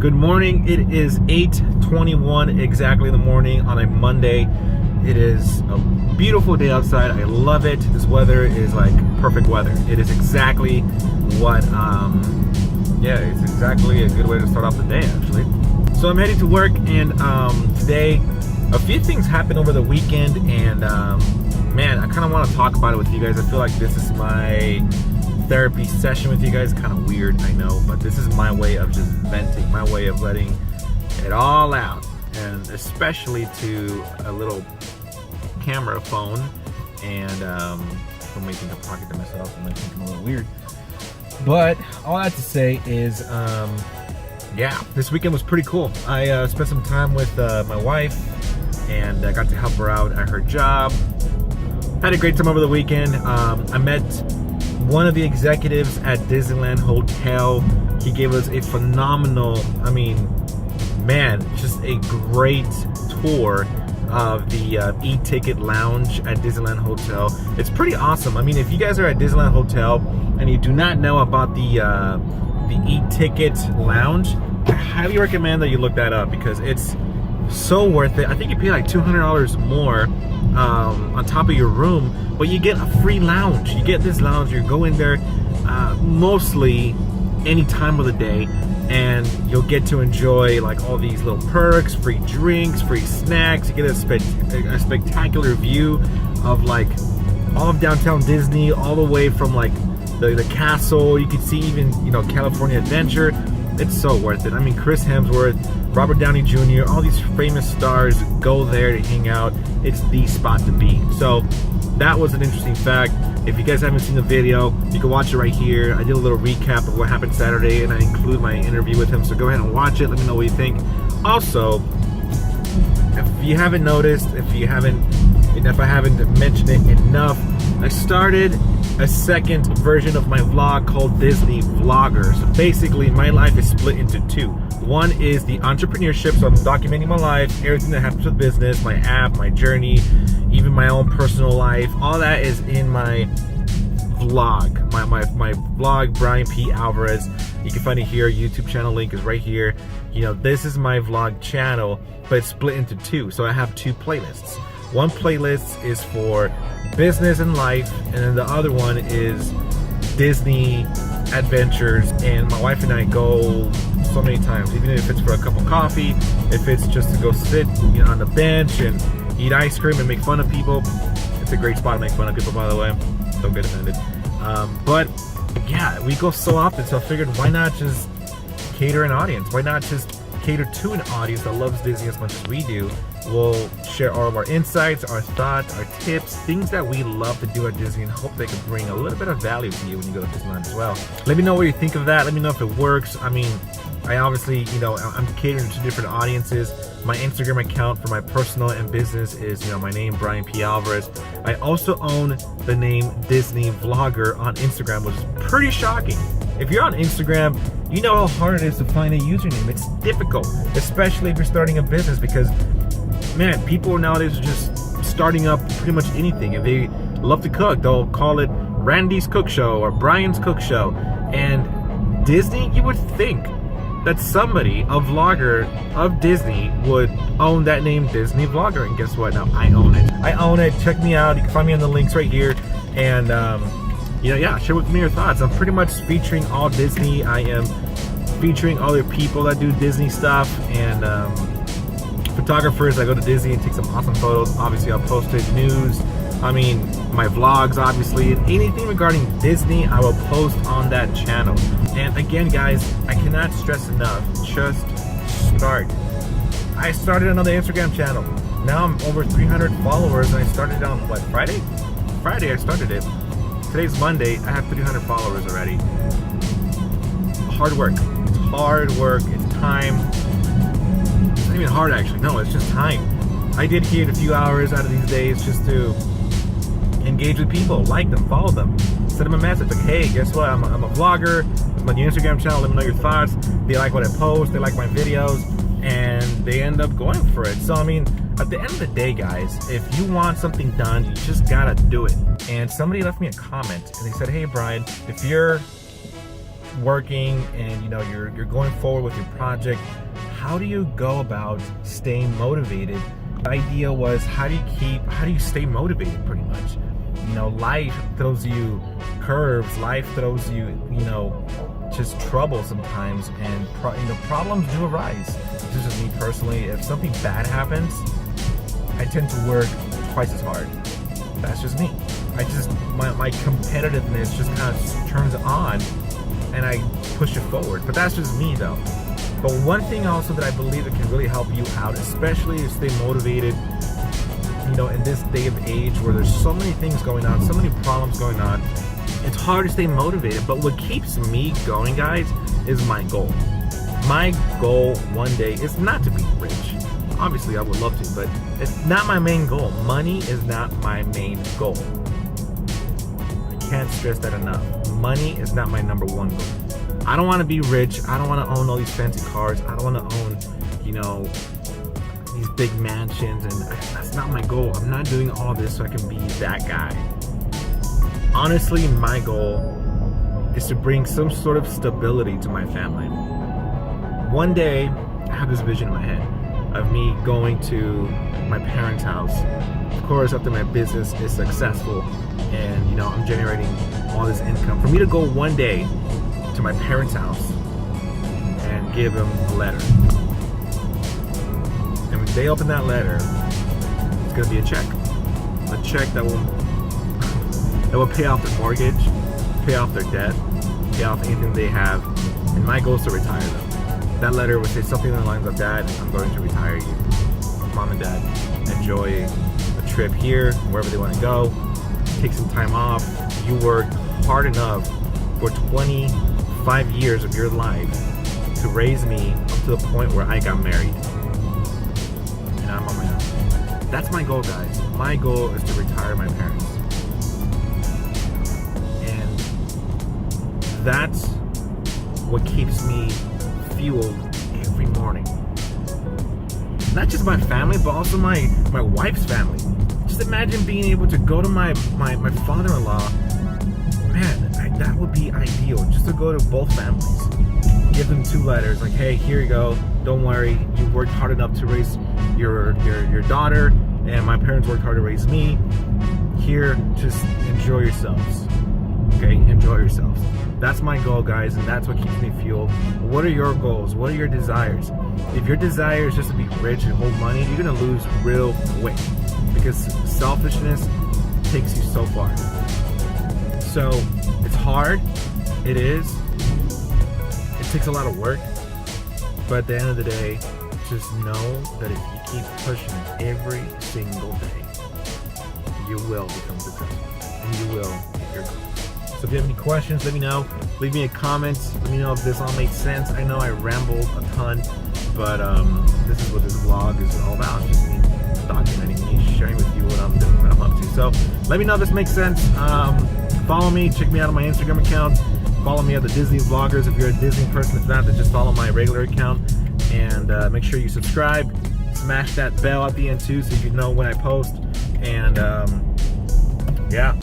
Good morning. It is 8:21 exactly in the morning on a Monday. It is a beautiful day outside. I love it. This weather is like perfect weather. It is exactly what, it's exactly a good way to start off the day actually. So I'm heading to work, and today a few things happened over the weekend, and man, I kind of want to talk about it with you guys. I feel like this is my therapy session with you guys. Kind of weird, I know, but this is my way of just venting, my way of letting it all out, and especially to a little camera phone. And I may think I'm talking to myself, I might think I'm a little weird, but all that to say is yeah, this weekend was pretty cool. I spent some time with my wife, and I got to help her out at her job. Had a great time over the weekend. I met one of the executives at Disneyland Hotel. He gave us a phenomenal, just a great tour of the e-ticket lounge at Disneyland Hotel. It's pretty awesome. If you guys are at Disneyland Hotel and you do not know about the e-ticket lounge, I highly recommend that you look that up, because it's so worth it. I think you pay like $200 more on top of your room, but you get a free lounge. You get this lounge, you go in there mostly any time of the day, and you'll get to enjoy like all these little perks, free drinks, free snacks. You get a spectacular view of like all of downtown Disney, all the way from like the castle. You can see even, California Adventure. It's so worth it. Chris Hemsworth, Robert Downey Jr., all these famous stars go there to hang out. It's the spot to be. So that was an interesting fact. If you guys haven't seen the video, you can watch it right here. I did a little recap of what happened Saturday, and I include my interview with him. So go ahead and watch it. Let me know what you think. Also, if you haven't noticed, if I haven't mentioned it enough, I started a second version of my vlog called Disney Vlogger. So basically, my life is split into two. One is the entrepreneurship, so I'm documenting my life, everything that happens with business, my app, my journey, even my own personal life. All that is in my vlog, my vlog, Brian P. Alvarez. You can find it here. YouTube channel link is right here. This is my vlog channel, but it's split into two. So I have two playlists. One playlist is for business and life, and then the other one is Disney adventures. And my wife and I go so many times, even if it's for a cup of coffee, if it's just to go sit on the bench and eat ice cream and make fun of people. It's a great spot to make fun of people, by the way. Don't get offended. But yeah, we go so often, so I figured, why not just cater an audience? Why not just cater to an audience that loves Disney as much as we do? We'll share all of our insights, our thoughts, our tips, things that we love to do at Disney, and hope they can bring a little bit of value to you when you go to Disneyland as well. Let me know what you think of that. Let me know if it works. I obviously, I'm catering to different audiences. My Instagram account for my personal and business is, my name, Brian P. Alvarez. I also own the name Disney Vlogger on Instagram, which is pretty shocking. If you're on Instagram, you know how hard it is to find a username. It's difficult, especially if you're starting a business, because, man, people nowadays are just starting up pretty much anything. If they love to cook, they'll call it Randy's Cook Show or Brian's Cook Show. And Disney, you would think that somebody, a vlogger of Disney, would own that name, Disney Vlogger. And guess what? Now I own it. I own it. Check me out. You can find me on the links right here. And yeah, share with me your thoughts. I'm pretty much featuring all Disney. I am featuring other people that do Disney stuff, and photographers. I go to Disney and take some awesome photos. Obviously, I'll post it. News, my vlogs, obviously, and anything regarding Disney, I will post on that channel. And again, guys, I cannot stress enough, just start. I started another Instagram channel. Now I'm over 300 followers, and I started on, what, Friday? Friday I started it. Today's Monday, I have 300 followers already. Hard work. It's hard work. It's time. It's not even hard, actually. No, it's just time. I dedicate a few hours out of these days just to engage with people, like them, follow them, send them a message like, hey, guess what? I'm a vlogger. I'm on your Instagram channel. Let me know your thoughts. They like what I post. They like my videos, and they end up going for it. So at the end of the day, guys, if you want something done, you just gotta do it. And somebody left me a comment, and they said, hey, Brian, if you're working and you're going forward with your project, how do you go about staying motivated? The idea was, how do you stay motivated, pretty much? Life throws you curves, life throws you, just trouble sometimes, and problems do arise. This is just me personally. If something bad happens, I tend to work twice as hard. That's just me. My competitiveness just kind of turns on, and I push it forward. But that's just me, though. But one thing also that I believe that can really help you out, especially to stay motivated, in this day of age where there's so many things going on, so many problems going on, it's hard to stay motivated. But what keeps me going, guys, is my goal. My goal one day is not to be rich. Obviously, I would love to, but it's not my main goal. Money is not my main goal. I can't stress that enough. Money is not my number one goal. I don't want to be rich. I don't want to own all these fancy cars. I don't want to own, these big mansions, and that's not my goal. I'm not doing all this so I can be that guy. Honestly, my goal is to bring some sort of stability to my family. One day, I have this vision in my head of me going to my parents' house. Of course, after my business is successful and I'm generating all this income, for me to go one day to my parents' house and give them a letter. And when they open that letter, it's gonna be a check that will pay off their mortgage, pay off their debt, pay off anything they have, and my goal is to retire them. That letter would say something along the lines of, Dad, I'm going to retire you. Mom and Dad, enjoy a trip here, wherever they want to go. Take some time off. You worked hard enough for 25 years of your life to raise me up to the point where I got married. And I'm on my own. That's my goal, guys. My goal is to retire my parents. And that's what keeps me fueled every morning. Not just my family, but also my wife's family. Just imagine being able to go to my father-in-law. Man, that would be ideal. Just to go to both families, give them 2 letters, like, hey, here you go. Don't worry, you worked hard enough to raise your daughter, and my parents worked hard to raise me. Here, just enjoy yourselves. Okay, enjoy yourselves. That's my goal, guys, and that's what keeps me fueled. What are your goals? What are your desires? If your desire is just to be rich and hold money, you're gonna lose real quick, because selfishness takes you so far. So it's hard. It is. It takes a lot of work. But at the end of the day, just know that if you keep pushing every single day, you will become successful, and you will hit your goals. So if you have any questions, let me know. Leave me a comment. Let me know if this all makes sense. I know I rambled a ton, but this is what this vlog is all about. Just me documenting me, sharing with you what I'm doing, what I'm up to. So let me know if this makes sense. Follow me. Check me out on my Instagram account. Follow me at the Disney Vloggers if you're a Disney person. If not, then just follow my regular account. And make sure you subscribe. Smash that bell at the end too so you know when I post. And yeah.